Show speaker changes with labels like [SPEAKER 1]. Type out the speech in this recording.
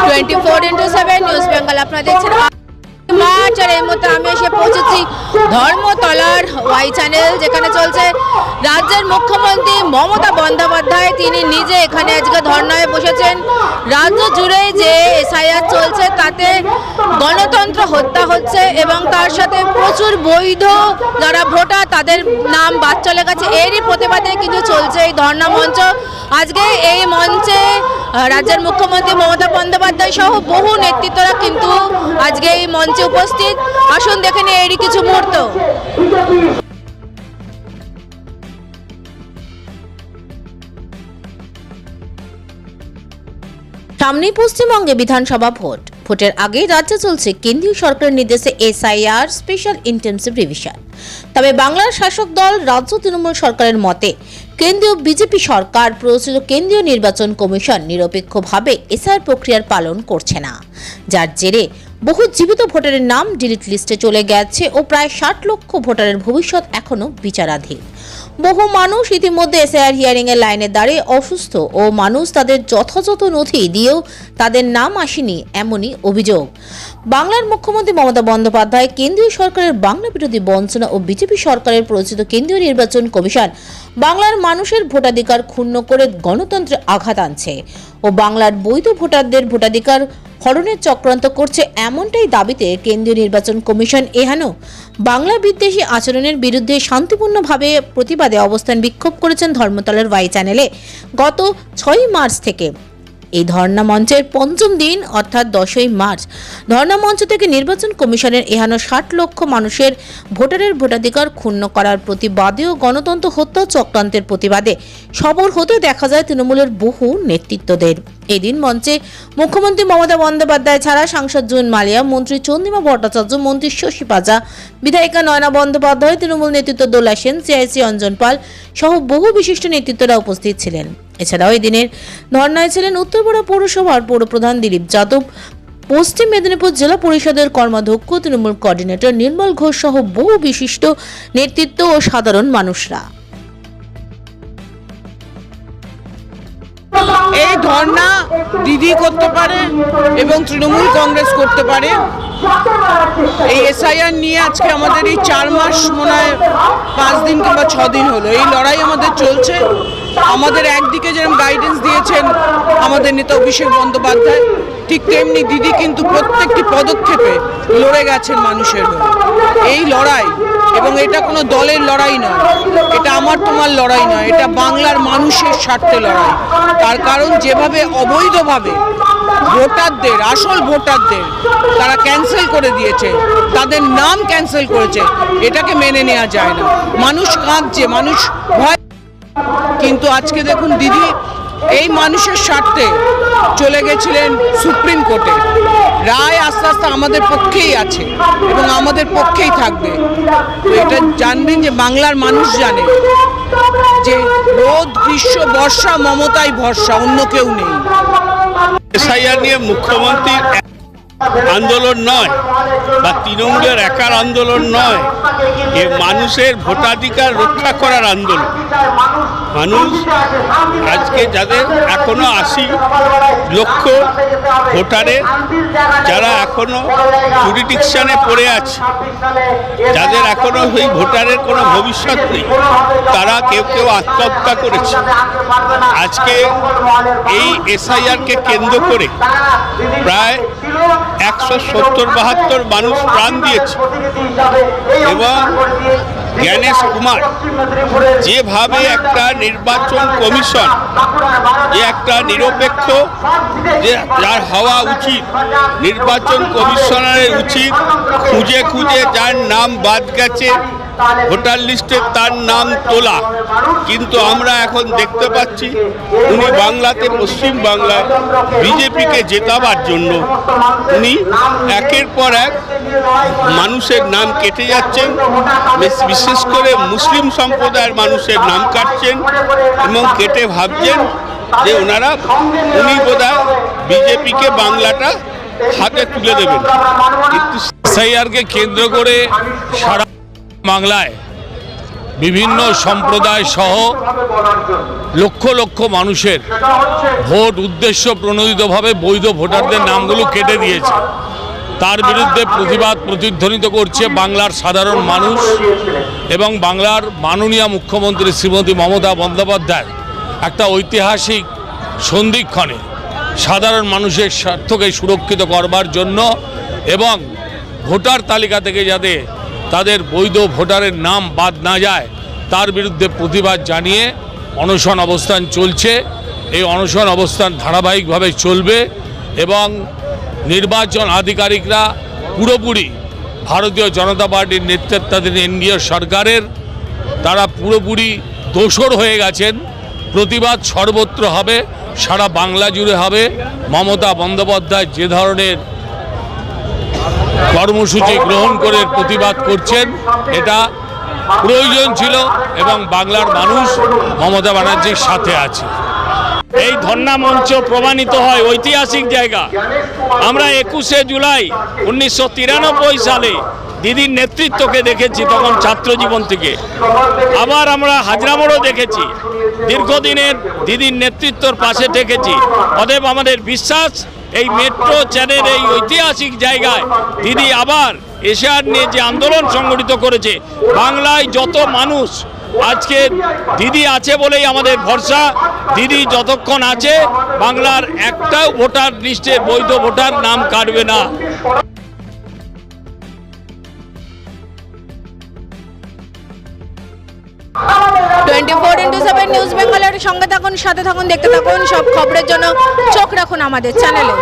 [SPEAKER 1] 24/7 news Bengal আপনারা দেখছেন March. আর এই মুহূর্তে আমি এসে পৌঁছেছি ধর্মতলার ওয়াই চ্যানেল, যেখানে চলছে রাজ্যের মুখ্যমন্ত্রী মমতা বন্দ্যোপাধ্যায়। তিনি নিজে এখানে আজকে ধর্নায় বসেছেন। রাজ্য জুড়ে যে এসআইআর চলছে তাতে গণতন্ত্র হত্যা হচ্ছে এবং তার সাথে প্রচুর বৈধ যারা ভোটার তাদের নাম বাদ চলে গেছে। এরই প্রতিবাদে কিন্তু চলছে এই ধর্না মঞ্চ। আজকে এই মঞ্চে রাজ্যের মুখ্যমন্ত্রী মমতা বন্দ্যোপাধ্যায় সহ বহু নেতৃত্বরা কিন্তু আজকে এই মঞ্চে উপস্থিত। আসুন দেখে নিই এরই কিছু মুহূর্ত। সামনেই পশ্চিমবঙ্গে বিধানসভা ভোটের আগেই রাজ্যে চলছে কেন্দ্রীয় সরকারের নির্দেশে এসআইআর স্পেশাল ইন্টেনসিভ রিভিশন। তবে বাংলার শাসক দল রাজ্য তৃণমূল সরকারের মতে কেন্দ্রীয় বিজেপি সরকার প্রয়োজিত কেন্দ্রীয় নির্বাচন কমিশন নিরপেক্ষভাবে এসআইআর প্রক্রিয়ার পালন করছে না, যার জেরে বহু জীবিত ভোটারের নাম ডিলিট লিস্টে চলে গেছে ও প্রায় 60 লক্ষ ভোটারের ভবিষ্যৎ এখনো বিচারাধীন। বহু মানুষ ইতিমধ্যে এসআইআর হিয়ারিং এর লাইনে দাঁড়িয়ে অসুস্থ ও মানুষ তাদের যথাযথ নথি দিয়েও তাদের নাম আসেনি, এমনই অভিযোগ। বাংলার মুখ্যমন্ত্রী মমতা বন্দ্যোপাধ্যায় কেন্দ্রীয় সরকারের বাংলা বিরোধী বঞ্চনা ও বিজেপি সরকারের প্ররোচিত কেন্দ্রীয় নির্বাচন কমিশন বাংলার মানুষের ভোটাধিকার ক্ষুণ্ণ করে গণতন্ত্রে আঘাত আনছে ও বাংলার বৈধ ভোটারদের ভোটাধিকার হরণের চক্রান্ত করছে, এমনটাই দাবিতে কেন্দ্রীয় নির্বাচন কমিশন এহেন বাংলা বিদ্বেষী আচরণের বিরুদ্ধে শান্তিপূর্ণভাবে প্রতিবাদে অবস্থান বিক্ষোভ করেছেন ধর্মতলার ওয়াই চ্যানেলে। গত 6 মার্চ থেকে এই ধর্ণা মঞ্চের পঞ্চম দিন অর্থাৎ 10ই মার্চ ধর্ণা মঞ্চ থেকে নির্বাচন কমিশনের এহানো 60 লক্ষ মানুষের ভোটারের ভোটাধিকার ক্ষুণ্ণ করার প্রতিবাদে ও গণতন্ত্র হত্যা চক্রান্তের প্রতিবাদে সবর হতে দেখা যায় তৃণমূলের বহু নেতৃত্বদের। এদিন মঞ্চে মুখ্যমন্ত্রী মমতা বন্দ্যোপাধ্যায় ছাড়া সাংসদ জুন মালিয়া, মন্ত্রী চন্দ্রিমা ভট্টাচার্য, মন্ত্রী শশী পাজা, বিধায়িকা নয়না বন্দ্যোপাধ্যায়, তৃণমূল নেতৃত্ব দোলা সেন, সিআইসি অঞ্জন পাল সহ বহু বিশিষ্ট নেতৃত্বরা উপস্থিত ছিলেন। এছাড়াও এই দিনের ধর্নায় ছিলেন উত্তরপাড়া পৌরসভার পৌরপ্রধান দিলীপ যাদব, পশ্চিম মেদিনীপুর জেলা পরিষদের কর্মাধ্যক্ষ তৃণমূল কোঅর্ডিনেটর নির্মল ঘোষ সহ বহু বিশিষ্ট নেতৃত্ব ও সাধারণ মানুষরা।
[SPEAKER 2] এই ধর্না দিদি করতে পারে এবং তৃণমূল কংগ্রেস করতে পারে। এই এসআইআর নিয়ে আজকে আমাদের এই 4 মাস মনে হয় 5 দিন কিংবা 6 দিন হলো এই লড়াই আমাদের চলছে। আমাদের একদিকে যেরকম গাইডেন্স দিয়েছেন আমাদের নেতা অভিষেক বন্দ্যোপাধ্যায়, ঠিক তেমনি দিদি কিন্তু প্রত্যেকটি পদক্ষেপে লড়ে গেছেন মানুষের হয়ে। এই লড়াই এবং এটা কোনো দলের লড়াই নয়, এটা আমার তোমার লড়াই নয়, এটা বাংলার মানুষের স্বার্থে লড়াই। তার কারণ যেভাবে অবৈধভাবে ভোটারদের, আসল ভোটারদের তারা ক্যান্সেল করে দিয়েছে, তাদের নাম ক্যান্সেল করেছে, এটাকে মেনে নেওয়া যায় না। মানুষ কাঁদছে, মানুষ ভয়। কিন্তু আজকে দেখুন দিদি এই মানুষের স্বার্থে চলে গেছিলেন সুপ্রিম কোর্টে। রায় আস্তে আস্তে আমাদের পক্ষেই আছে এবং আমাদের পক্ষেই থাকবে। তো এটা জানবেন যে বাংলার মানুষ জানে যে রোদ, গ্রীষ্ম, বর্ষা মমতাই ভরসা, অন্য কেউ নেই।
[SPEAKER 3] এসআইআর নিয়ে মুখ্যমন্ত্রীর আন্দোলন নয় বা তৃণমূলের একার আন্দোলন নয়, এ মানুষের ভোটাধিকার রক্ষা করার আন্দোলন। মানুষ আজকে যাদের এখনো 80 লক্ষ ভোটারের যারা এখনো জুরিডিকশনে পড়ে আছে, যাদের এখনো ওই ভোটারের কোনো ভবিষ্যৎ নেই, তারা কেউ কেউ আত্মহত্যা করেছে। আজকে এই এসআইআরকে কেন্দ্র করে প্রায় 170-72 মানুষ প্রাণ দিয়েছে এবং জ্ঞানেশ কুমার যেভাবে একটা নির্বাচন কমিশন যে একটা নিরপেক্ষ যার হওয়া উচিত, নির্বাচন কমিশনারের উচিত খুঁজে খুঁজে যার নাম বাদ গেছে ভোটার লিস্টে তার নাম তোলা। কিন্তু আমরা এখন দেখতে পাচ্ছি উনি বাংলাতে, পশ্চিম বাংলায় বিজেপিকে জেতাবার জন্য উনি একের পর এক মানুষের নাম কেটে যাচ্ছেন, বিশেষ করে মুসলিম সম্প্রদায়ের মানুষের নাম কাটছেন এবং কেটে ভাবছেন যে উনি বোধহয় বিজেপিকে বাংলাটা হাতে তুলে দেবেন। কিন্তু এসআইআরকে কেন্দ্র করে সারা বাংলায়
[SPEAKER 4] বিভিন্ন সম্প্রদায় সহ লক্ষ লক্ষ মানুষের ভোট উদ্দেশ্য প্রণোদিতভাবে বৈধ ভোটারদের নামগুলো কেটে দিয়েছে। তার বিরুদ্ধে প্রতিবাদ প্রতিধ্বনিত করছে বাংলার সাধারণ মানুষ এবং বাংলার মাননীয় মুখ্যমন্ত্রী শ্রীমতী মমতা বন্দ্যোপাধ্যায় একটা ঐতিহাসিক সন্ধিক্ষণে সাধারণ মানুষের স্বার্থকে সুরক্ষিত করবার জন্য এবং ভোটার তালিকা থেকে যাতে তাদের বৈধ ভোটারের নাম বাদ না যায় তার বিরুদ্ধে প্রতিবাদ জানিয়ে অনশন অবস্থান চলছে। এই অনশন অবস্থান ধারাবাহিকভাবে চলবে এবং নির্বাচন আধিকারিকরা পুরোপুরি ভারতীয় জনতা পার্টির নেতৃত্বাধীন এনডিএ সরকারের তারা পুরোপুরি দোসর হয়ে গেছেন। প্রতিবাদ সর্বত্র হবে, সারা বাংলা জুড়ে হবে। মমতা বন্দ্যোপাধ্যায় যে ধরনের কর্মসূচি গ্রহণ করে প্রতিবাদ করছেন এটা প্রয়োজন ছিল এবং বাংলার মানুষ মমতা ব্যানার্জির সাথে আছে।
[SPEAKER 5] এই ধর্ণা মঞ্চ প্রমাণিত হয় ঐতিহাসিক জায়গা। আমরা 21শে জুলাই 1993 সালে দিদির নেতৃত্বকে দেখেছি, তখন ছাত্র জীবন থেকে। আবার আমরা হাজরামোড়ও দেখেছি, দীর্ঘদিনের দিদির নেতৃত্বর পাশে থেকেছি। অতএব আমাদের বিশ্বাস এই মেট্রো চ্যানেল এই ঐতিহাসিক জায়গায় দিদি আবার এশিয়ার নিয়ে যে আন্দোলন সংগঠিত করেছে, বাংলায় যত মানুষ আজকে দিদি আছে বলেই আমাদের ভরসা। দিদি যতক্ষণ আছে বাংলার একটাও ভোটার লিস্টে বৈধ ভোটার নাম কাটবে না।
[SPEAKER 1] 24x7 নিউজ বেঙ্গলের সঙ্গে থাকুন, সাথে থাকুন, দেখতে থাকুন। সব খবরের জন্য চোখ রাখুন আমাদের চ্যানেলে।